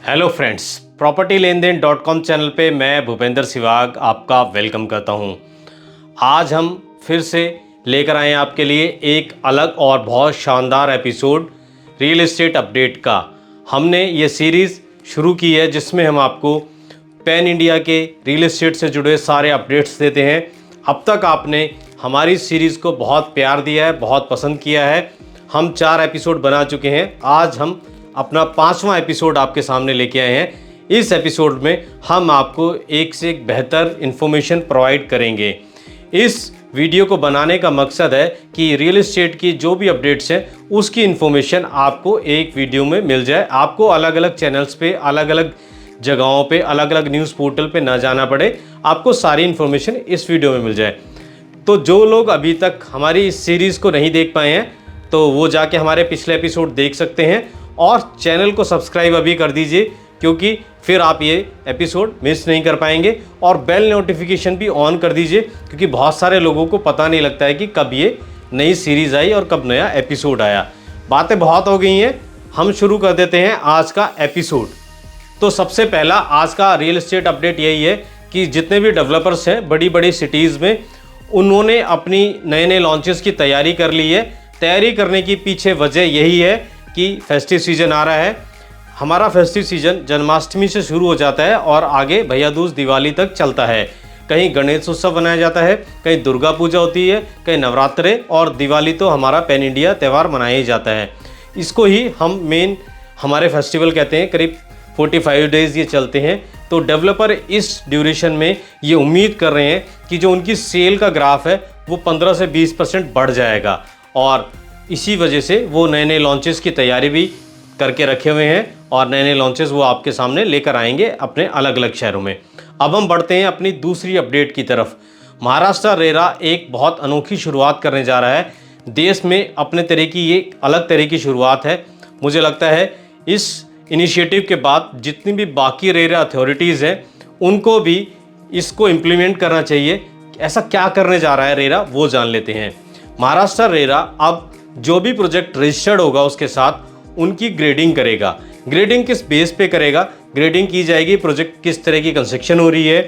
Hello friends, property लेन then .com channel पे मैं भूपेंद्र सिवाग आपका वेलकम करता हूं। आज हम फिर से लेकर आए हैं आपके लिए एक अलग और बहुत शानदार एपिसोड रियल एस्टेट अपडेट का। हमने ये सीरीज़ शुरू की है जिसमें हम आपको पैन इंडिया के रियल एस्टेट से जुड़े सारे अपडेट्स देते हैं। अब तक आपने हमारी सीरीज़ को बहुत प्यार दिया है, बहुत पसंद किया है। हम 4 एपिसोड बना चुके हैं। आज हम अपना 5वां एपिसोड आपके सामने लेके आए हैं। इस एपिसोड में हम आपको एक से एक बेहतर इन्फॉर्मेशन प्रोवाइड करेंगे। इस वीडियो को बनाने का मकसद है कि रियल एस्टेट की जो भी अपडेट्स हैं उसकी इन्फॉर्मेशन आपको एक वीडियो में मिल जाए। आपको अलग अलग चैनल्स पे, अलग अलग जगहों पे, अलग अलग न्यूज़ पोर्टल पे ना जाना पड़े, आपको सारी इन्फॉर्मेशन इस वीडियो में मिल जाए। तो जो लोग अभी तक हमारी इस सीरीज़ को नहीं देख पाए हैं तो वो जाके हमारे पिछले एपिसोड देख सकते हैं और चैनल को सब्सक्राइब अभी कर दीजिए, क्योंकि फिर आप ये एपिसोड मिस नहीं कर पाएंगे। और बेल नोटिफिकेशन भी ऑन कर दीजिए, क्योंकि बहुत सारे लोगों को पता नहीं लगता है कि कब ये नई सीरीज़ आई और कब नया एपिसोड आया। बातें बहुत हो गई हैं, हम शुरू कर देते हैं आज का एपिसोड। तो सबसे पहला आज का रियल एस्टेट अपडेट यही है कि जितने भी डेवलपर्स हैं बड़ी बड़ी सिटीज़ में, उन्होंने अपनी नए नए लॉन्चेस की तैयारी कर ली है। तैयारी करने की पीछे वजह यही है कि फेस्टिव सीजन आ रहा है। हमारा फेस्टिव सीजन जन्माष्टमी से शुरू हो जाता है और आगे भैया दूज दिवाली तक चलता है। कहीं गणेश उत्सव मनाया जाता है, कहीं दुर्गा पूजा होती है, कहीं नवरात्रे, और दिवाली तो हमारा पैन इंडिया त्यौहार मनाया ही जाता है। इसको ही हम मेन हमारे फेस्टिवल कहते हैं। करीब 45 डेज़ ये चलते हैं। तो डेवलपर इस ड्यूरेशन में ये उम्मीद कर रहे हैं कि जो उनकी सेल का ग्राफ है वो 15 से 20% बढ़ जाएगा, और इसी वजह से वो नए नए लॉन्चेस की तैयारी भी करके रखे हुए हैं और नए नए लॉन्चेस वो आपके सामने लेकर आएंगे अपने अलग अलग शहरों में। अब हम बढ़ते हैं अपनी दूसरी अपडेट की तरफ। महाराष्ट्र रेरा एक बहुत अनोखी शुरुआत करने जा रहा है। देश में अपने तरह की ये अलग तरह की शुरुआत है। मुझे लगता है इस इनिशिएटिव के बाद जितनी भी बाकी रेरा अथॉरिटीज़ हैं उनको भी इसको इम्प्लीमेंट करना चाहिए। ऐसा क्या करने जा रहा है रेरा, वो जान लेते हैं। महाराष्ट्र रेरा अब जो भी प्रोजेक्ट रजिस्टर्ड होगा उसके साथ उनकी ग्रेडिंग करेगा। ग्रेडिंग किस बेस पे करेगा? ग्रेडिंग की जाएगी प्रोजेक्ट किस तरह की कंस्ट्रक्शन हो रही है,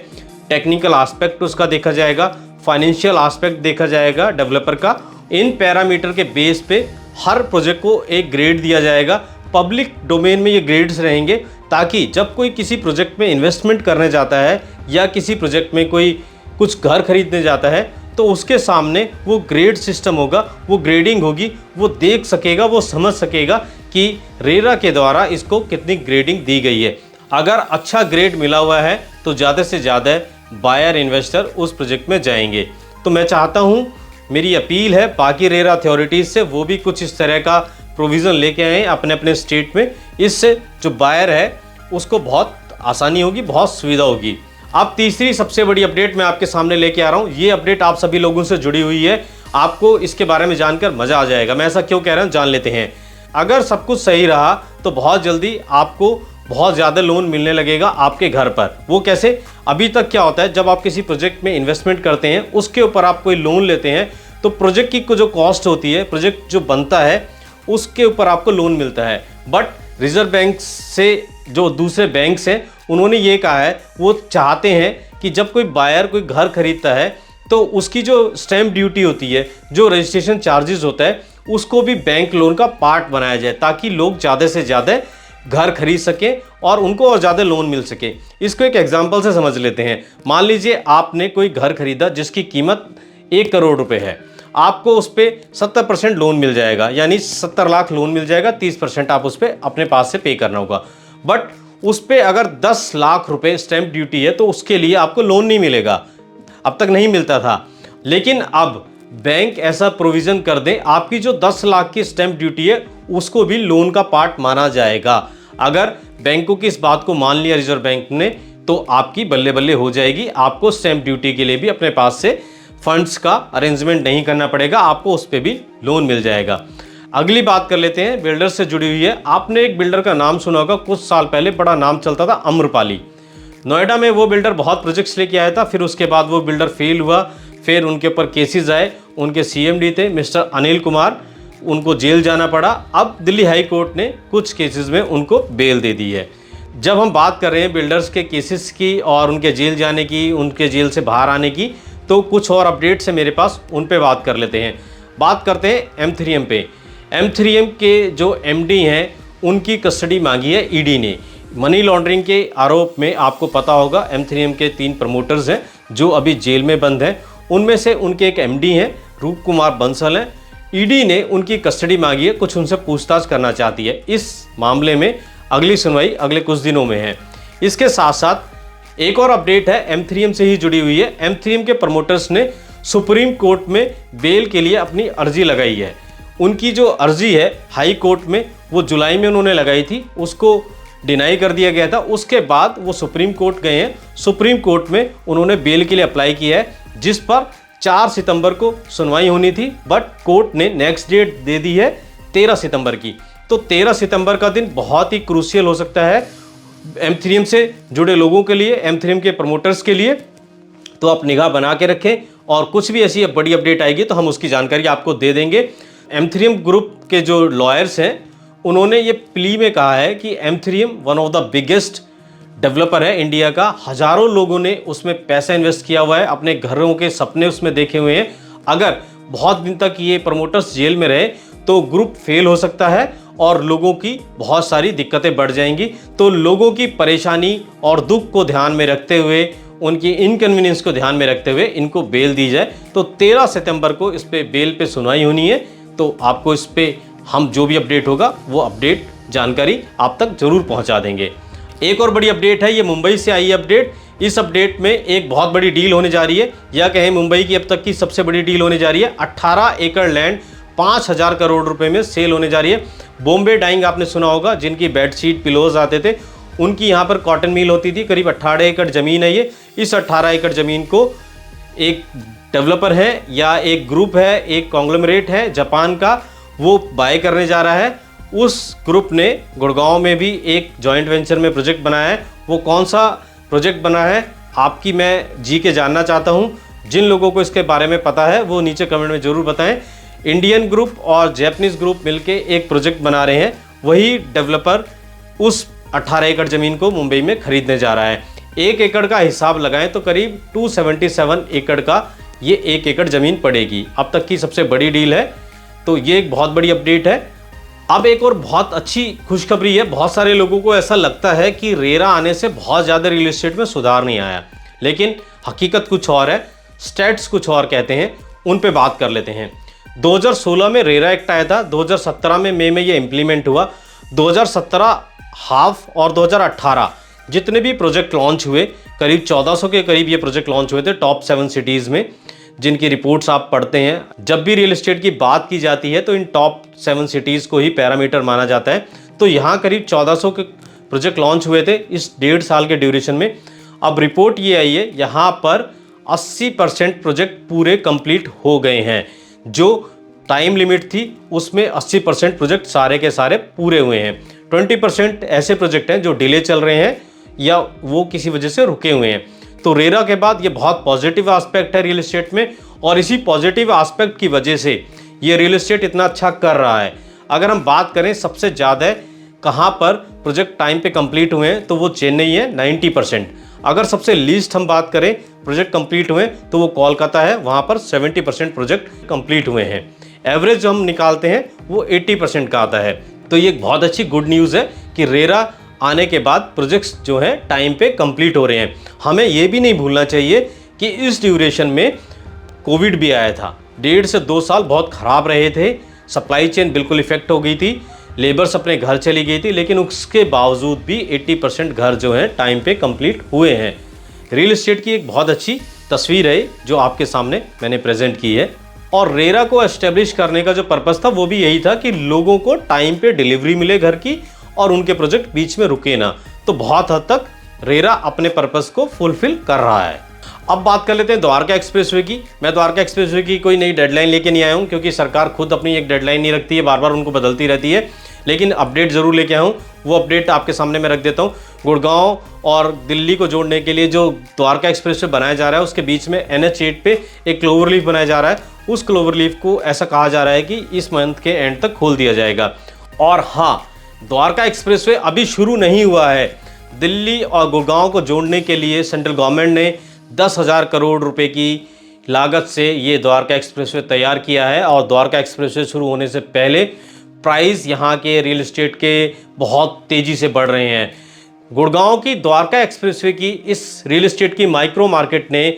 टेक्निकल एस्पेक्ट उसका देखा जाएगा, फाइनेंशियल एस्पेक्ट देखा जाएगा डेवलपर का। इन पैरामीटर के बेस पे हर प्रोजेक्ट को एक ग्रेड दिया जाएगा। पब्लिक डोमेन में ये ग्रेड्स रहेंगे, ताकि जब कोई किसी प्रोजेक्ट में इन्वेस्टमेंट करने जाता है या किसी प्रोजेक्ट में कोई कुछ घर खरीदने जाता है तो उसके सामने वो ग्रेड सिस्टम होगा, वो ग्रेडिंग होगी, वो देख सकेगा, वो समझ सकेगा कि रेरा के द्वारा इसको कितनी ग्रेडिंग दी गई है। अगर अच्छा ग्रेड मिला हुआ है तो ज़्यादा से ज़्यादा बायर इन्वेस्टर उस प्रोजेक्ट में जाएंगे। तो मैं चाहता हूँ, मेरी अपील है बाकी रेरा अथॉरिटीज़ से, वो भी कुछ इस तरह का प्रोविज़न लेके आए अपने अपने स्टेट में। इससे जो बायर है उसको बहुत आसानी होगी, बहुत सुविधा होगी। अब तीसरी सबसे बड़ी अपडेट मैं आपके सामने लेके आ रहा हूँ। ये अपडेट आप सभी लोगों से जुड़ी हुई है, आपको इसके बारे में जानकर मज़ा आ जाएगा। मैं ऐसा क्यों कह रहा हूँ, जान लेते हैं। अगर सब कुछ सही रहा तो बहुत जल्दी आपको बहुत ज़्यादा लोन मिलने लगेगा आपके घर पर। वो कैसे? अभी तक क्या होता है, जब आप किसी प्रोजेक्ट में इन्वेस्टमेंट करते हैं उसके ऊपर आप कोई लोन लेते हैं तो प्रोजेक्ट की जो कॉस्ट होती है, प्रोजेक्ट जो बनता है उसके ऊपर आपको लोन मिलता है। बट रिजर्व बैंक से जो दूसरे बैंक्स हैं उन्होंने ये कहा है, वो चाहते हैं कि जब कोई बायर कोई घर खरीदता है तो उसकी जो स्टैम्प ड्यूटी होती है, जो रजिस्ट्रेशन चार्जेस होता है, उसको भी बैंक लोन का पार्ट बनाया जाए, ताकि लोग ज़्यादा से ज़्यादा घर खरीद सकें और उनको और ज़्यादा लोन मिल सके। इसको एक एग्जांपल से समझ लेते हैं। मान लीजिए आपने कोई घर खरीदा जिसकी कीमत 1 करोड़ रुपए है, आपको उस पर 70% लोन मिल जाएगा, यानी 70 लाख लोन मिल जाएगा। 30% आप उस पर अपने पास से पे करना होगा। बट उस पर अगर 10 लाख रुपए स्टैम्प ड्यूटी है तो उसके लिए आपको लोन नहीं मिलेगा, अब तक नहीं मिलता था। लेकिन अब बैंक ऐसा प्रोविज़न कर दे, आपकी जो 10 लाख की स्टैम्प ड्यूटी है उसको भी लोन का पार्ट माना जाएगा। अगर बैंकों की इस बात को मान लिया रिजर्व बैंक ने तो आपकी बल्ले बल्ले हो जाएगी। आपको स्टैम्प ड्यूटी के लिए भी अपने पास से फंड्स का अरेंजमेंट नहीं करना पड़ेगा, आपको उस पर भी लोन मिल जाएगा। अगली बात कर लेते हैं, बिल्डर से जुड़ी हुई है। आपने एक बिल्डर का नाम सुना होगा, कुछ साल पहले बड़ा नाम चलता था, अम्रपाली। नोएडा में वो बिल्डर बहुत प्रोजेक्ट्स लेके आया था, फिर उसके बाद वो बिल्डर फेल हुआ, फिर उनके ऊपर केसेस आए। उनके CMD थे मिस्टर अनिल कुमार, उनको जेल जाना पड़ा। अब दिल्ली हाई कोर्ट ने कुछ केसेस में उनको बेल दे दी है। जब हम बात कर रहे हैं बिल्डर्स के केसेस की और उनके जेल जाने की, उनके जेल से बाहर आने की, तो कुछ और अपडेट्स है मेरे पास, उन पे बात कर लेते हैं। बात करते हैं M3M पे। M3M के जो MD हैं उनकी कस्टडी मांगी है ईडी ने। मनी लॉन्ड्रिंग के आरोप में आपको पता होगा M3M के 3 प्रमोटर्स हैं जो अभी जेल में बंद हैं। उनमें से उनके एक MD हैं रूप कुमार बंसल हैं। ईडी ने उनकी कस्टडी मांगी है, कुछ उनसे पूछताछ करना चाहती है। इस मामले में अगली सुनवाई अगले कुछ दिनों में है। इसके साथ साथ एक और अपडेट है M3M से ही जुड़ी हुई है। M3M के प्रमोटर्स ने सुप्रीम कोर्ट में बेल के लिए अपनी अर्जी लगाई है। उनकी जो अर्जी है हाई कोर्ट में, वो जुलाई में उन्होंने लगाई थी, उसको डिनाई कर दिया गया था। उसके बाद वो सुप्रीम कोर्ट गए हैं। सुप्रीम कोर्ट में उन्होंने बेल के लिए अप्लाई किया है, जिस पर 4 सितंबर को सुनवाई होनी थी, बट कोर्ट ने नेक्स्ट डेट दे दी है 13 सितंबर की। तो 13 सितंबर का दिन बहुत ही क्रूशियल हो सकता है M3M से जुड़े लोगों के लिए, M3M के प्रमोटर्स के लिए। तो आप निगाह बना के रखें और कुछ भी ऐसी बड़ी अपडेट आएगी तो हम उसकी जानकारी आपको दे देंगे। M3M ग्रुप के जो लॉयर्स हैं उन्होंने ये प्ली में कहा है कि M3M one of the biggest developer है इंडिया का। हज़ारों लोगों ने उसमें पैसा इन्वेस्ट किया हुआ है, अपने घरों के सपने उसमें देखे हुए हैं। अगर बहुत दिन तक ये प्रमोटर्स जेल में रहे तो ग्रुप फेल हो सकता है और लोगों की बहुत सारी दिक्कतें बढ़ जाएंगी। तो लोगों की परेशानी और दुख को ध्यान में रखते हुए, उनकी इनकन्वीनियंस को ध्यान में रखते हुए इनको बेल दी जाए। तो 13 सितंबर को इस पे बेल पे सुनवाई होनी है। तो आपको इस पे हम जो भी अपडेट होगा वो अपडेट जानकारी आप तक जरूर पहुंचा देंगे। एक और बड़ी अपडेट है, ये मुंबई से आई अपडेट। इस अपडेट में एक बहुत बड़ी डील होने जा रही है, या कहें मुंबई की अब तक की सबसे बड़ी डील होने जा रही है। 18 एकड़ लैंड 5000 करोड़ रुपए में सेल होने जा रही है। बॉम्बे डाइंग आपने सुना होगा, जिनकी बेडशीट पिलोज आते थे, उनकी यहाँ पर कॉटन मिल होती थी। करीब 18 एकड़ ज़मीन है ये। इस 18 एकड़ ज़मीन को एक डेवलपर है या एक ग्रुप है, एक कॉन्ग्लोमरेट है जापान का, वो बाय करने जा रहा है। उस ग्रुप ने गुड़गांव में भी एक जॉइंट वेंचर में प्रोजेक्ट बनाया है। वो कौन सा प्रोजेक्ट बना है आपकी मैं जी के जानना चाहता हूँ। जिन लोगों को इसके बारे में पता है वो नीचे कमेंट में ज़रूर बताएं। इंडियन ग्रुप और जैपनीज़ ग्रुप मिलके एक प्रोजेक्ट बना रहे हैं। वही डेवलपर उस 18 एकड़ ज़मीन को मुंबई में खरीदने जा रहा है। 1 एकड़ का हिसाब लगाएं तो करीब 277 एकड़ का ये 1 एकड़ ज़मीन पड़ेगी। अब तक की सबसे बड़ी डील है। तो ये एक बहुत बड़ी अपडेट है। अब एक और बहुत अच्छी खुशखबरी है। बहुत सारे लोगों को ऐसा लगता है कि रेरा आने से बहुत ज़्यादा रियल एस्टेट में सुधार नहीं आया, लेकिन हकीकत कुछ और है, स्टैट्स कुछ और कहते हैं। उन पे बात कर लेते हैं। 2016 में रेरा एक्ट आया था, 2017 में मई में ये इम्प्लीमेंट हुआ। 2017 हाफ और 2018 जितने भी प्रोजेक्ट लॉन्च हुए, करीब 1400 के करीब ये प्रोजेक्ट लॉन्च हुए थे टॉप 7 सिटीज़ में, जिनकी रिपोर्ट्स आप पढ़ते हैं। जब भी रियल एस्टेट की बात की जाती है तो इन टॉप 7 सिटीज़ को ही पैरामीटर माना जाता है। तो यहाँ करीब 1400 के प्रोजेक्ट लॉन्च हुए थे इस 1.5 साल के ड्यूरेशन में। अब रिपोर्ट ये आई है, यहाँ पर 80% प्रोजेक्ट पूरे कंप्लीट हो गए हैं। जो टाइम लिमिट थी उसमें 80% प्रोजेक्ट सारे के सारे पूरे हुए हैं। 20% ऐसे प्रोजेक्ट हैं जो डिले चल रहे हैं या वो किसी वजह से रुके हुए हैं। तो रेरा के बाद ये बहुत पॉजिटिव एस्पेक्ट है रियल एस्टेट में, और इसी पॉजिटिव एस्पेक्ट की वजह से ये रियल एस्टेट इतना अच्छा कर रहा है। अगर हम बात करें सबसे ज़्यादा कहाँ पर प्रोजेक्ट टाइम पे कंप्लीट हुए हैं तो वो चेन्नई है 90%। अगर सबसे लीस्ट हम बात करें प्रोजेक्ट कंप्लीट हुए तो वो कोलकाता है, वहाँ पर 70% प्रोजेक्ट कंप्लीट हुए हैं। एवरेज जो हम निकालते हैं वो 80% का आता है। तो ये बहुत अच्छी गुड न्यूज़ है कि रेरा आने के बाद प्रोजेक्ट्स जो हैं टाइम पे कंप्लीट हो रहे हैं। हमें ये भी नहीं भूलना चाहिए कि इस ड्यूरेशन में कोविड भी आया था। 1.5 से 2 साल बहुत ख़राब रहे थे, सप्लाई चेन बिल्कुल इफेक्ट हो गई थी, लेबर्स अपने घर चली गई थी, लेकिन उसके बावजूद भी 80% घर जो हैं टाइम पे कंप्लीट हुए हैं। रियल एस्टेट की एक बहुत अच्छी तस्वीर है जो आपके सामने मैंने प्रेजेंट की है। और रेरा को एस्टेब्लिश करने का जो पर्पज़ था वो भी यही था कि लोगों को टाइम पे डिलीवरी मिले घर की और उनके प्रोजेक्ट बीच में रुके ना। तो बहुत हद तक रेरा अपने पर्पज़ को फुलफिल कर रहा है। अब बात कर लेते हैं द्वारका एक्सप्रेसवे की। मैं द्वारका एक्सप्रेसवे की कोई नई डेडलाइन लेके नहीं आया हूँ, क्योंकि सरकार खुद अपनी एक डेडलाइन नहीं रखती है, बार बार उनको बदलती रहती है। लेकिन अपडेट ज़रूर लेके आया हूँ, वो अपडेट आपके सामने मैं रख देता हूँ। गुड़गांव और दिल्ली को जोड़ने के लिए जो द्वारका एक्सप्रेसवे बनाया जा रहा है उसके बीच में NH8 पे एक क्लोवर लीफ बनाया जा रहा है। उस क्लोवर लीफ को ऐसा कहा जा रहा है कि इस मंथ के एंड तक खोल दिया जाएगा। और हाँ, द्वारका एक्सप्रेसवे अभी शुरू नहीं हुआ है। दिल्ली और गुड़गांव को जोड़ने के लिए सेंट्रल गवर्नमेंट ने 10,000 करोड़ रुपए की लागत से ये द्वारका एक्सप्रेसवे तैयार किया है। और द्वारका एक्सप्रेसवे शुरू होने से पहले प्राइस यहाँ के रियल एस्टेट के बहुत तेज़ी से बढ़ रहे हैं। गुड़गांव की द्वारका एक्सप्रेसवे की इस रियल एस्टेट की माइक्रो मार्केट ने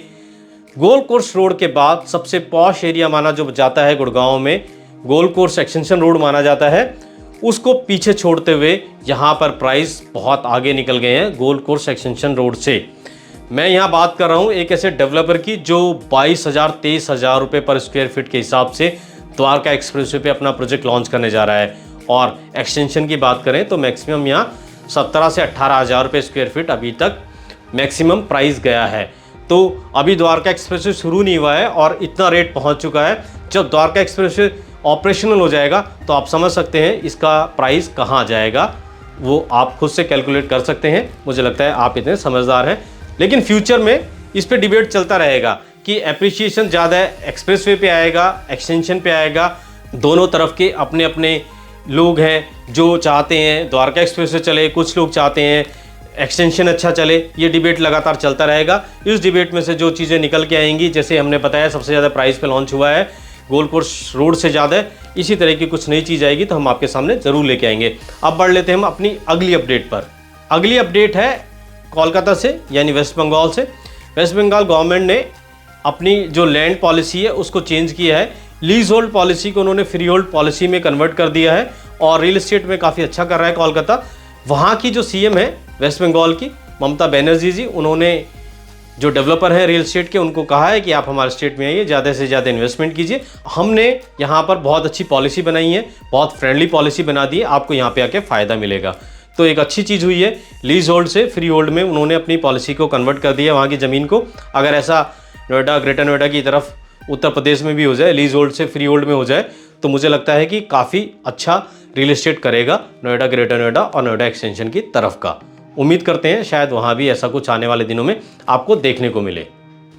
गोल्ड कोर्स रोड के बाद सबसे पॉश एरिया माना जो जाता है गुड़गांव में, गोल्ड कोर्स एक्सटेंशन रोड माना जाता है, उसको पीछे छोड़ते हुए यहाँ पर प्राइस बहुत आगे निकल गए हैं गोल्ड कोर्स एक्सटेंशन रोड से। मैं यहाँ बात कर रहा हूँ एक ऐसे डेवलपर की जो 22,000-23,000 रुपये पर स्क्वायर फीट के हिसाब से द्वारका एक्सप्रेसवे पे अपना प्रोजेक्ट लॉन्च करने जा रहा है। और एक्सटेंशन की बात करें तो मैक्सिमम यहाँ 17 से 18,000 रुपये स्क्वायर फीट अभी तक मैक्सिमम प्राइस गया है। तो अभी द्वारका एक्सप्रेसवे शुरू नहीं हुआ है और इतना रेट पहुंच चुका है। जब द्वारका एक्सप्रेसवे ऑपरेशनल हो जाएगा तो आप समझ सकते हैं इसका प्राइस कहाँ जाएगा, वो आप खुद से कैलकुलेट कर सकते हैं। मुझे लगता है आप इतने समझदार हैं। लेकिन फ्यूचर में इस पे डिबेट चलता रहेगा कि एप्रिसिएशन ज़्यादा एक्सप्रेसवे पे आएगा, एक्सटेंशन पे आएगा। दोनों तरफ के अपने अपने लोग हैं जो चाहते हैं द्वारका एक्सप्रेसवे चले, कुछ लोग चाहते हैं एक्सटेंशन अच्छा चले। ये डिबेट लगातार चलता रहेगा। इस डिबेट में से जो चीज़ें निकल के आएंगी, जैसे हमने बताया सबसे ज़्यादा प्राइस पे लॉन्च हुआ है गोल्ड कोर्स रोड से ज़्यादा, इसी तरह की कुछ नई चीज़ आएगी तो हम आपके सामने ज़रूर लेके आएंगे। अब बढ़ लेते हैं हम अपनी अगली अपडेट पर। अगली अपडेट है कोलकाता से, यानी वेस्ट बंगाल से। वेस्ट बंगाल गवर्नमेंट ने अपनी जो लैंड पॉलिसी है उसको चेंज किया है। लीज होल्ड पॉलिसी को उन्होंने फ्री होल्ड पॉलिसी में कन्वर्ट कर दिया है और रियल एस्टेट में काफ़ी अच्छा कर रहा है कोलकाता। वहाँ की जो सीएम है वेस्ट बंगाल की, ममता बनर्जी जी, उन्होंने जो डेवलपर हैं रियल एस्टेट के उनको कहा है कि आप हमारे स्टेट में आइए, ज़्यादा से ज़्यादा इन्वेस्टमेंट कीजिए। हमने यहाँ पर बहुत अच्छी पॉलिसी बनाई है, बहुत फ्रेंडली पॉलिसी बना दी है, आपको यहाँ पे आके फ़ायदा मिलेगा। तो एक अच्छी चीज़ हुई है, लीज होल्ड से फ्री होल्ड में उन्होंने अपनी पॉलिसी को कन्वर्ट कर दिया वहाँ की ज़मीन को। अगर ऐसा नोएडा, ग्रेटर नोएडा की तरफ उत्तर प्रदेश में भी हो जाए, लीज होल्ड से फ्री होल्ड में हो जाए, तो मुझे लगता है कि काफ़ी अच्छा रियल एस्टेट करेगा नोएडा, ग्रेटर नोएडा और नोएडा एक्सटेंशन की तरफ का। उम्मीद करते हैं शायद वहाँ भी ऐसा कुछ आने वाले दिनों में आपको देखने को मिले।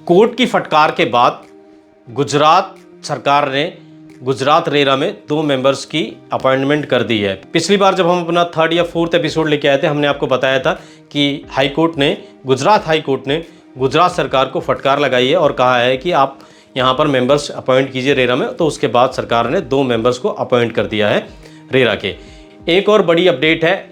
कोर्ट की फटकार के बाद गुजरात सरकार ने गुजरात रेरा में 2 मेंबर्स की अपॉइंटमेंट कर दी है। पिछली बार जब हम अपना 3rd या 4th एपिसोड लेके आए थे, हमने आपको बताया था कि गुजरात हाई कोर्ट ने गुजरात सरकार को फटकार लगाई है और कहा है कि आप यहाँ पर मेंबर्स अपॉइंट कीजिए रेरा में। तो उसके बाद सरकार ने 2 मेंबर्स को अपॉइंट कर दिया है रेरा के। एक और बड़ी अपडेट है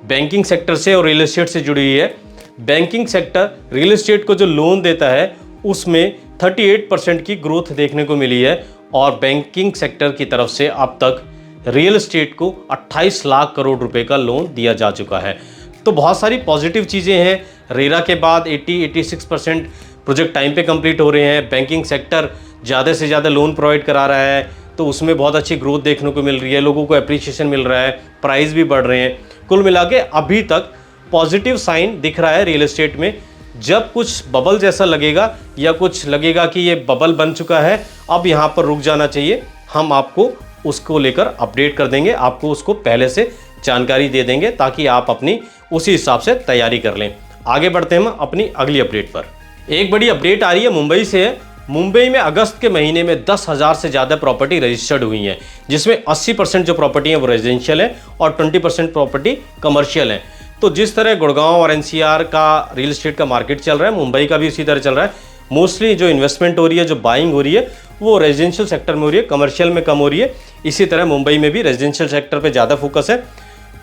बैंकिंग सेक्टर से और रियल एस्टेट से जुड़ी हुई है। बैंकिंग सेक्टर रियल एस्टेट को जो लोन देता है उसमें 38% की ग्रोथ देखने को मिली है और बैंकिंग सेक्टर की तरफ से अब तक रियल एस्टेट को 28 लाख करोड़ रुपए का लोन दिया जा चुका है। तो बहुत सारी पॉजिटिव चीज़ें हैं। रेरा के बाद 80-86% प्रोजेक्ट टाइम पे कंप्लीट हो रहे हैं। बैंकिंग सेक्टर ज़्यादा से ज़्यादा लोन प्रोवाइड करा रहा है, तो उसमें बहुत अच्छी ग्रोथ देखने को मिल रही है, लोगों को एप्रिसिएशन मिल रहा है, प्राइस भी बढ़ रहे हैं। कुल मिला के अभी तक पॉजिटिव साइन दिख रहा है रियल एस्टेट में। जब कुछ बबल जैसा लगेगा या कुछ लगेगा कि ये बबल बन चुका है, अब यहाँ पर रुक जाना चाहिए, हम आपको उसको लेकर अपडेट कर देंगे, आपको उसको पहले से जानकारी दे देंगे ताकि आप अपनी उसी हिसाब से तैयारी कर लें। आगे बढ़ते हैं हम अपनी अगली अपडेट पर। एक बड़ी अपडेट आ रही है मुंबई से है। मुंबई में अगस्त के महीने में 10,000 से ज़्यादा प्रॉपर्टी रजिस्टर्ड हुई हैं, जिसमें 80% जो प्रॉपर्टी हैं वो रेजिडेंशियल है और 20% प्रॉपर्टी कमर्शियल है। तो जिस तरह गुड़गांव और एनसीआर का रियल एस्टेट का मार्केट चल रहा है, मुंबई का भी इसी तरह चल रहा है। मोस्टली जो इन्वेस्टमेंट हो रही है, जो बाइंग हो रही है, वो रेजिडेंशियल सेक्टर में हो रही है, कमर्शियल में कम हो रही है। इसी तरह मुंबई में भी रेजिडेंशियल सेक्टर पर ज़्यादा फोकस है।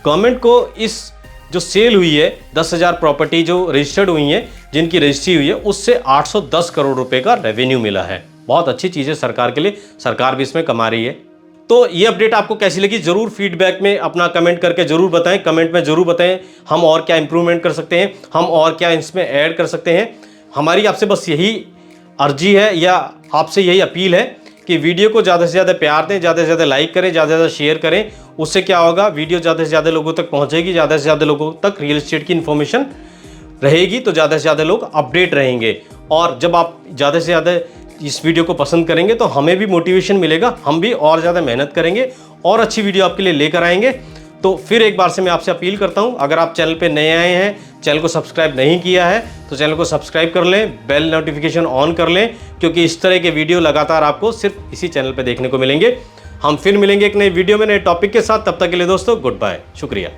गवर्नमेंट को इस जो सेल हुई है 10,000 प्रॉपर्टी जो रजिस्टर्ड हुई हैं, जिनकी रजिस्ट्री हुई है, उससे 810 करोड़ रुपए का रेवेन्यू मिला है। बहुत अच्छी चीज़ है सरकार के लिए, सरकार भी इसमें कमा रही है। तो ये अपडेट आपको कैसी लगी ज़रूर फीडबैक में अपना कमेंट करके ज़रूर बताएं। कमेंट में ज़रूर बताएं हम और क्या इंप्रूवमेंट कर सकते हैं, हम और क्या इसमें ऐड कर सकते हैं। हमारी आपसे बस यही अर्जी है या आपसे यही अपील है कि वीडियो को ज़्यादा से ज़्यादा प्यार दें, ज़्यादा से ज़्यादा लाइक करें, ज़्यादा से ज़्यादा शेयर करें। उससे क्या होगा, वीडियो ज़्यादा से ज़्यादा लोगों तक पहुँचेगी, ज़्यादा से ज़्यादा लोगों तक रियल एस्टेट की इन्फॉर्मेशन रहेगी, तो ज़्यादा से ज़्यादा लोग अपडेट रहेंगे। और जब आप ज़्यादा से ज़्यादा इस वीडियो को पसंद करेंगे तो हमें भी मोटिवेशन मिलेगा, हम भी और ज़्यादा मेहनत करेंगे और अच्छी वीडियो आपके लिए लेकर आएंगे। तो फिर एक बार से मैं आपसे अपील करता हूं, अगर आप चैनल पे नए आए हैं, चैनल को सब्सक्राइब नहीं किया है, तो चैनल को सब्सक्राइब कर लें, बेल नोटिफिकेशन ऑन कर लें, क्योंकि इस तरह के वीडियो लगातार आपको सिर्फ इसी चैनल पे देखने को मिलेंगे। हम फिर मिलेंगे एक नई वीडियो में नए टॉपिक के साथ। तब तक के लिए दोस्तों गुड बाय, शुक्रिया।